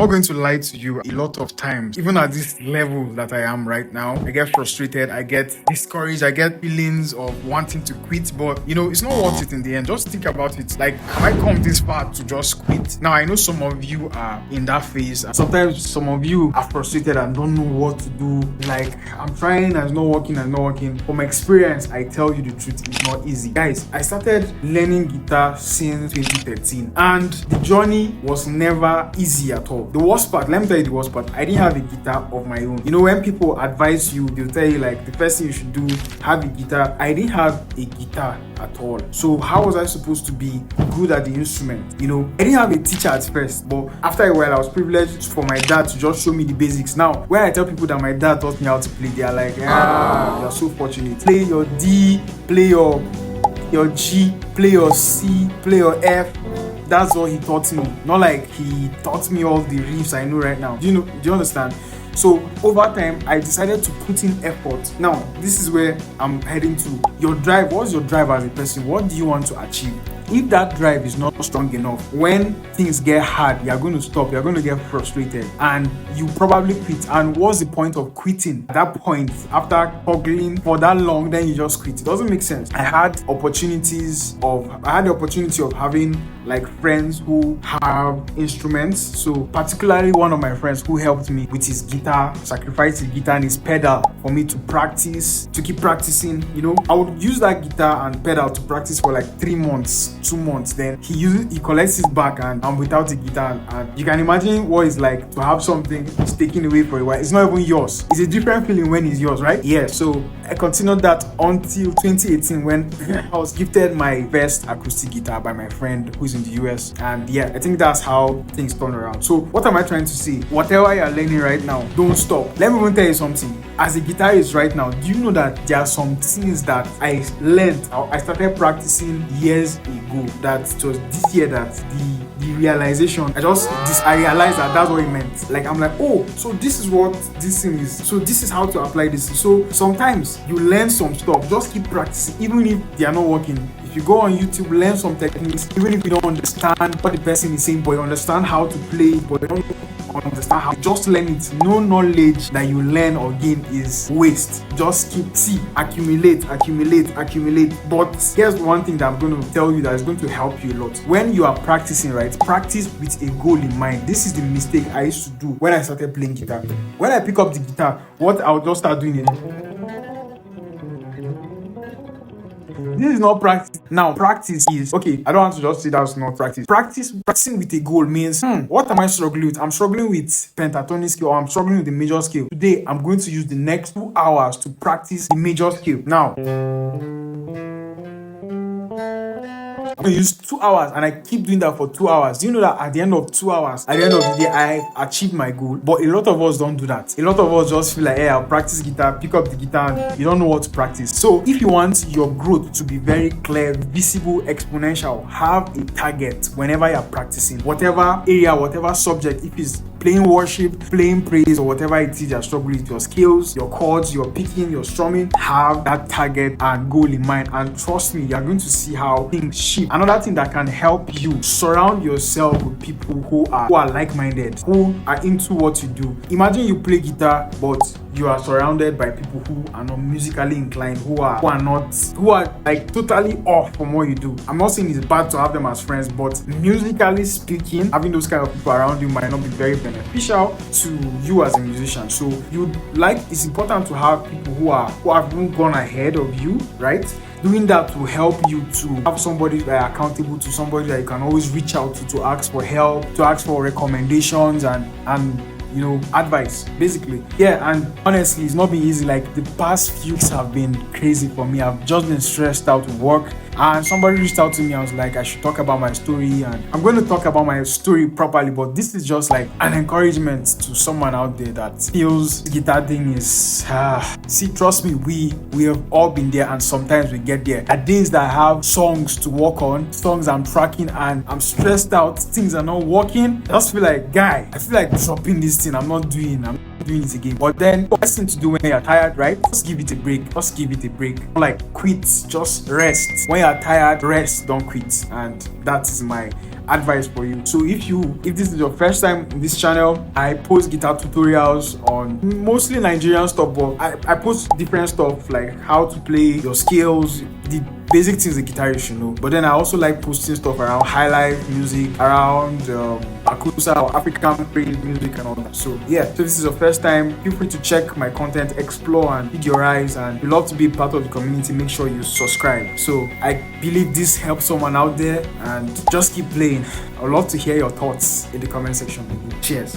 I'm not going to lie to you. A lot of times, even at this level that I am right now, I get frustrated, I get discouraged, I get feelings of wanting to quit, but it's not worth it in the end. Just think about it. Like, have I come this far to just quit? Now, I know some of you are in that phase, and sometimes some of you are frustrated and don't know what to do. Like, I'm trying and it's not working. From experience, I tell you the truth, it's not easy. Guys, I started learning guitar since 2013, and the journey was never easy at all. The worst part, let me tell you the worst part, I didn't have a guitar of my own. When people advise you, they'll tell you like the first thing you should do, have a guitar. I didn't have a guitar at all. So how was I supposed to be good at the instrument? I didn't have a teacher at first, but after a while I was privileged for my dad to just show me the basics. Now, when I tell people that my dad taught me how to play, they are like, you're so fortunate. Play your D, play your G, play your C, play your F. That's all he taught me. Not like he taught me all the riffs I know right now. Do you understand? So over time, I decided to put in effort. Now, this is where I'm heading to. Your drive, what's your drive as a person? What do you want to achieve? If that drive is not strong enough, when things get hard, you're going to stop, you're going to get frustrated, and you probably quit. And what's the point of quitting? At that point, after struggling for that long, then you just quit. It doesn't make sense. I had the opportunity of having like friends who have instruments. So particularly one of my friends who helped me with his guitar, sacrificed his guitar and his pedal for me to practice, to keep practicing. I would use that guitar and pedal to practice for like 3 months, 2 months. Then he collects his back and I'm without a guitar. And you can imagine what it's like to have something taken away for a while. It's not even yours. It's a different feeling when it's yours, right? Yeah. So I continued that until 2018 when I was gifted my first acoustic guitar by my friend who's in the US. And yeah, I think that's how things turn around. So what am I trying to say? Whatever you're learning right now, don't stop. Let me even tell you something. As a guitarist right now, do you know that there are some things that I learned, I started practicing years ago, that it was this year that the realization, I realized that that's what it meant. Like, I'm like, oh, so this is what this thing is. So this is how to apply this. So sometimes you learn some stuff, just keep practicing, even if they are not working. If you go on YouTube, learn some techniques, even if you don't understand what the person is saying, but you understand how to play, but you don't understand how, just learn it. No knowledge that you learn or gain is waste. Just accumulate. But here's one thing that I'm going to tell you that is going to help you a lot. When you are practicing, right, practice with a goal in mind. This is the mistake I used to do when I started playing guitar. When I pick up the guitar, what I'll just start doing it. This is not practice. Now, practice is, okay, I don't want to just say that's not practice. Practicing with a goal means, what am I struggling with? I'm struggling with pentatonic scale, or I'm struggling with the major scale. Today, I'm going to use the next 2 hours to practice the major scale. Now, I'm going to use 2 hours and I keep doing that for 2 hours. Do you know that at the end of 2 hours, at the end of the day, I achieved my goal? But a lot of us don't do that. A lot of us just feel like, hey, I'll practice guitar, pick up the guitar, and you don't know what to practice. So if you want your growth to be very clear, visible, exponential, have a target whenever you're practicing. Whatever area, whatever subject, if it's playing worship, playing praise, or whatever it is you're struggling with, your skills, your chords, your picking, your strumming, have that target and goal in mind. And trust me, you're going to see how things shift. Another thing that can help you, surround yourself with people who are like-minded, who are into what you do. Imagine you play guitar, but you are surrounded by people who are not musically inclined, who are like totally off from what you do. I'm not saying it's bad to have them as friends, but musically speaking, having those kind of people around you might not be very beneficial to you as a musician. So it's important to have people who have even gone ahead of you, right? Doing that will help you to have somebody that are accountable to, somebody that you can always reach out to ask for help, to ask for recommendations and advice, basically. Yeah, and honestly, it's not been easy. Like, the past few weeks have been crazy for me. I've just been stressed out with work, and somebody reached out to me. I was like, I should talk about my story, and I'm going to talk about my story properly, but this is just like an encouragement to someone out there that feels guitar thing is see, trust me, we have all been there, and sometimes we get there. At days that I have songs to work on, songs I'm tracking, and I'm stressed out, things are not working. I just feel like, I feel like dropping this thing. I'm not doing it again. But then, the best thing to do when you're tired, right? Just give it a break. Don't like quit, just rest. When you're tired, rest, don't quit. And that is my advice for you. So if this is your first time in this channel, I post guitar tutorials on mostly Nigerian stuff, but I post different stuff like how to play, your skills, the basic things a guitarist should know. But then I also like posting stuff around high life music, around Akusa or African praise music and all that. So yeah, so this is your first time, feel free to check my content, explore and pick your eyes, and we'd love to be a part of the community. Make sure you subscribe. So I believe this helps someone out there, and just keep playing. I'd love to hear your thoughts in the comment section. Cheers.